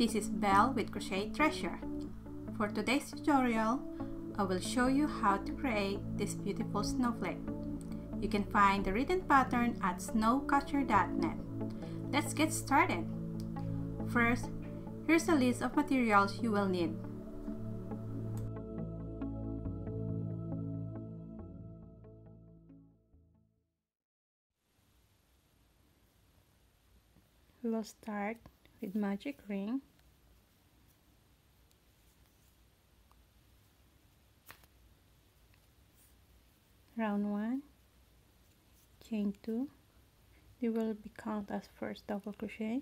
This is Belle with Crochet Treasure. For today's tutorial, I will show you how to create this beautiful snowflake. You can find the written pattern at snowcatcher.net. Let's get started. First, here's a list of materials you will need. We will start with magic ring, round 1, chain 2. They will be count as first double crochet,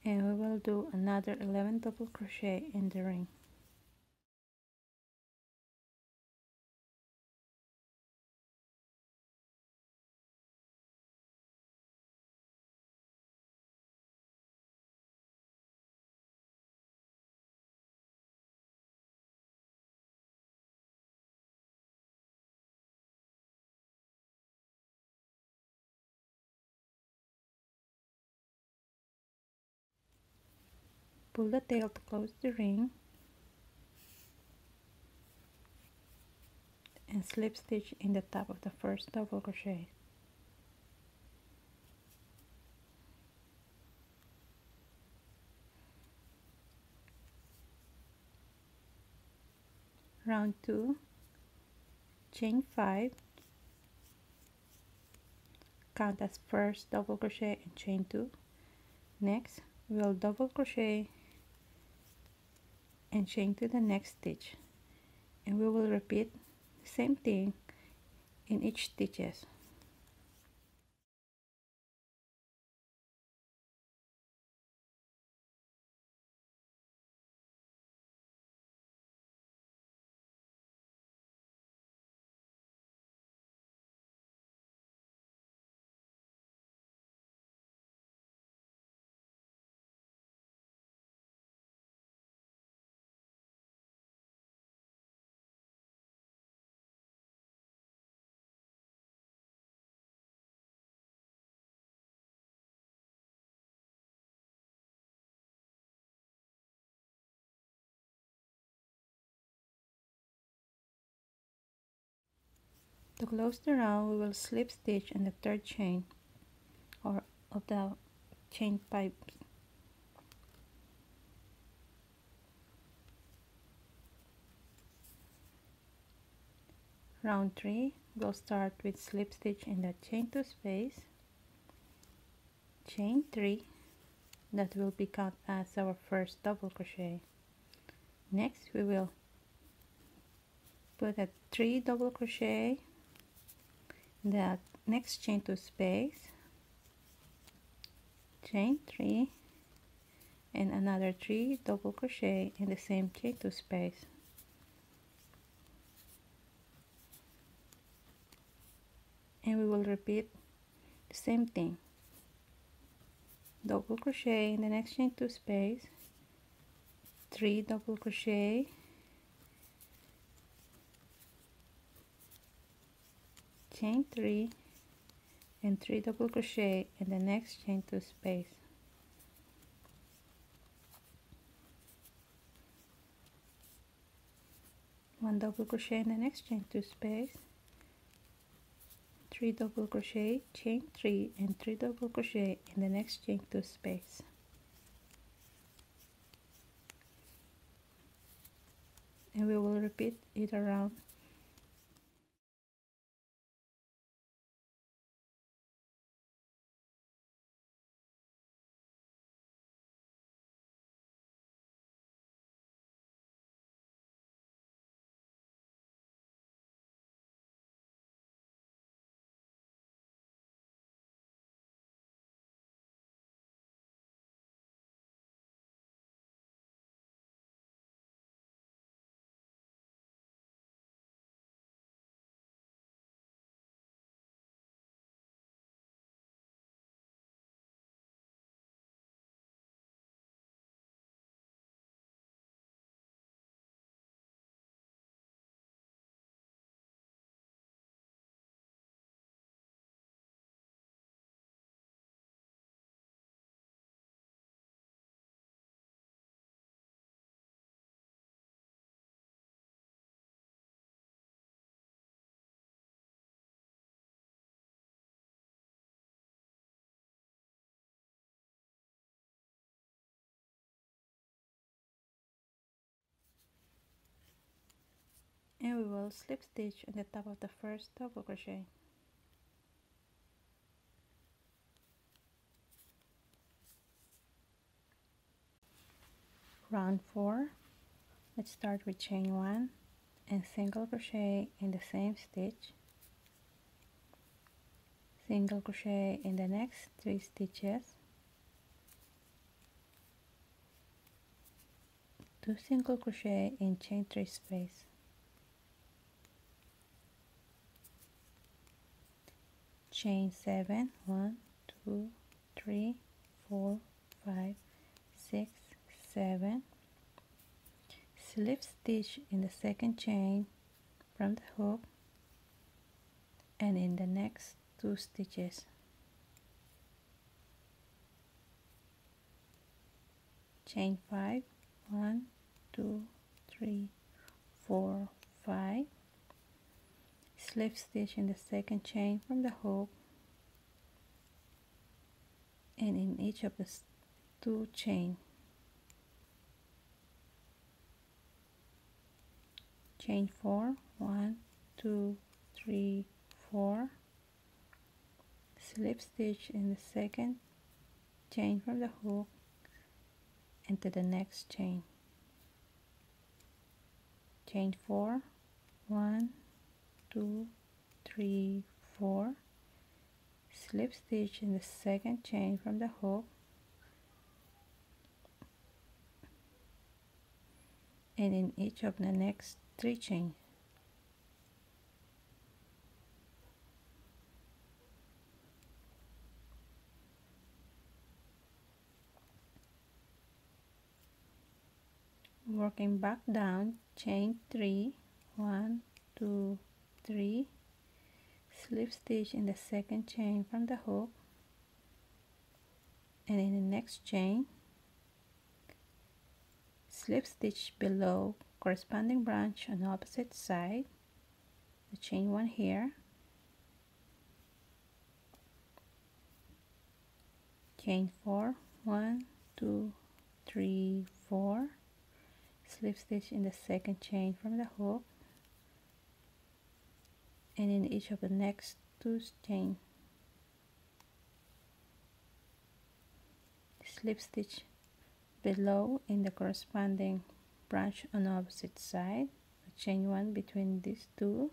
and we will do another 11 double crochet in the ring. Pull the tail to close the ring and slip stitch in the top of the first double crochet. Round 2, chain 5, count as first double crochet and chain 2. Next, we'll double crochet and chain to the next stitch, and we will repeat the same thing in each stitches. To close the round, we will slip stitch in the third chain or of the chain 5. Round 3, we'll start with slip stitch in the chain 2 space, chain 3, that will be count as our first double crochet. Next, we will put a 3 double crochet in the next chain 2 space, chain 3, and another 3 double crochet in the same chain 2 space. And we will repeat the same thing. Double crochet in the next chain 2 space, 3 double crochet, chain 3, and 3 double crochet in the next chain 2 space. One double crochet in the next chain 2 space, 3 double crochet, chain 3, and 3 double crochet in the next chain 2 space. And we will repeat it around and we will slip stitch on the top of the first double crochet. Round 4. Let's start with chain 1 and single crochet in the same stitch, single crochet in the next 3 stitches, 2 single crochet in chain 3 space, chain 7, 1, 2, 3, 4, 5, 6, 7, slip stitch in the second chain from the hook and in the next 2 stitches, chain 5, 1, 2, 3, 4, 5, slip stitch in the second chain from the hook and in each of the 2 chain, chain 4, 1, 2, 3, 4, slip stitch in the second chain from the hook into the next chain, chain 4, 1, 2, 3, 4, slip stitch in the second chain from the hook and in each of the next 3 chains, working back down, chain 3, 1, 2, 3, slip stitch in the second chain from the hook and in the next chain, slip stitch below corresponding branch on opposite side, the chain 1 here, chain 4, 1, 2, 3, 4, slip stitch in the second chain from the hook and in each of the next 2 chains, slip stitch below in the corresponding branch on opposite side, chain 1 between these 2,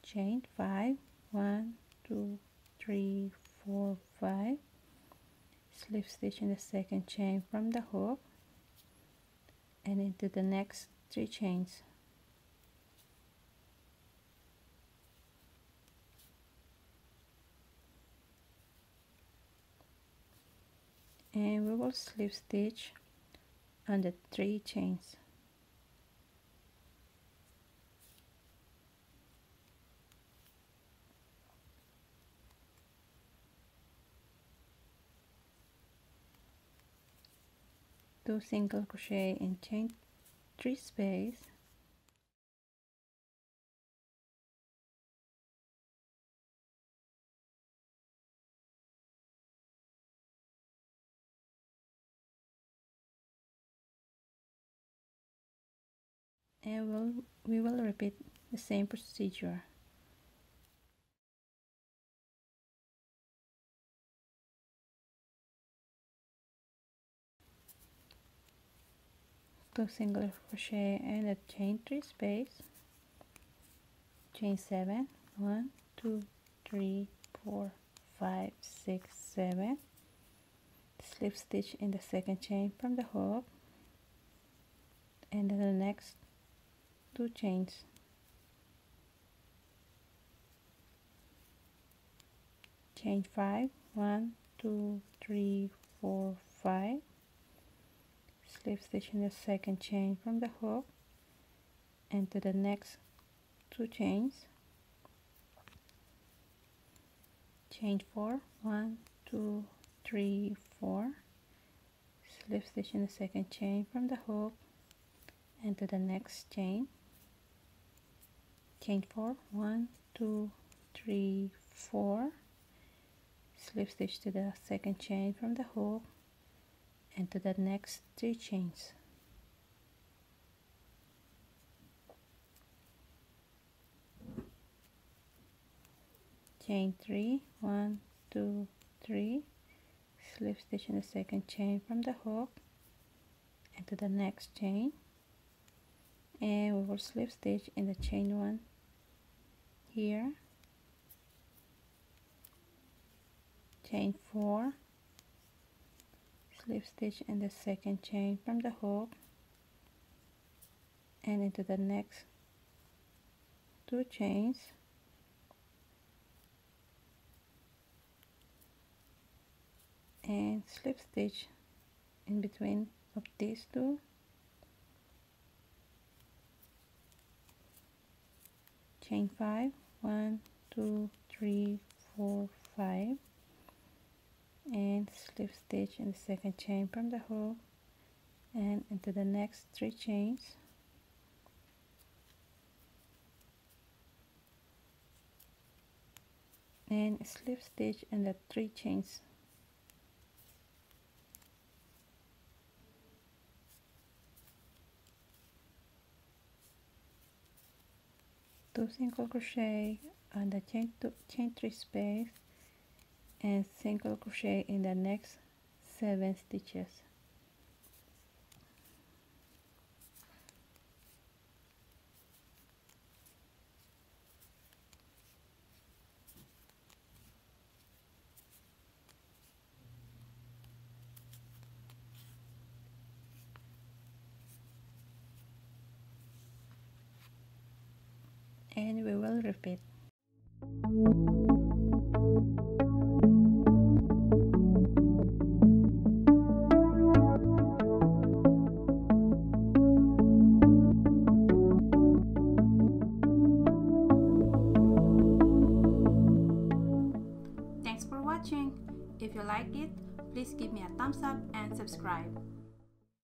chain 5, 1, 2, 3, 4, 5, slip stitch in the second chain from the hook and into the next 3 chains, and we will slip stitch on the 3 chains. Two single crochet in chain 3 space, and we will repeat the same procedure. Two single crochet in the chain 3 space, chain 7, 1, 2, 3, 4, 5, 6, 7, slip stitch in the second chain from the hook and then the next 2 chains, chain 5, 1, 2, 3, 4, 5, slip stitch in the second chain from the hook and to the next 2 chains, chain 4, 1, 2, 3, 4, slip stitch in the second chain from the hook and to the next chain, chain 4, 1, 2, 3, 4, slip stitch to the second chain from the hook and to the next 3 chains, chain 3, 1, 2, 3, slip stitch in the second chain from the hook into the next chain, and we will slip stitch in the chain 1 here, chain 4, slip stitch in the second chain from the hook and into the next 2 chains, and slip stitch in between of these two, chain 5, 1, 2, 3, 4, 5, and slip stitch in the second chain from the hook and into the next 3 chains, and slip stitch in the 3 chains. Two single crochet on the chain 3 space and single crochet in the next 7 stitches. And we will repeat. Thanks for watching. If you like it, please give me a thumbs up and subscribe.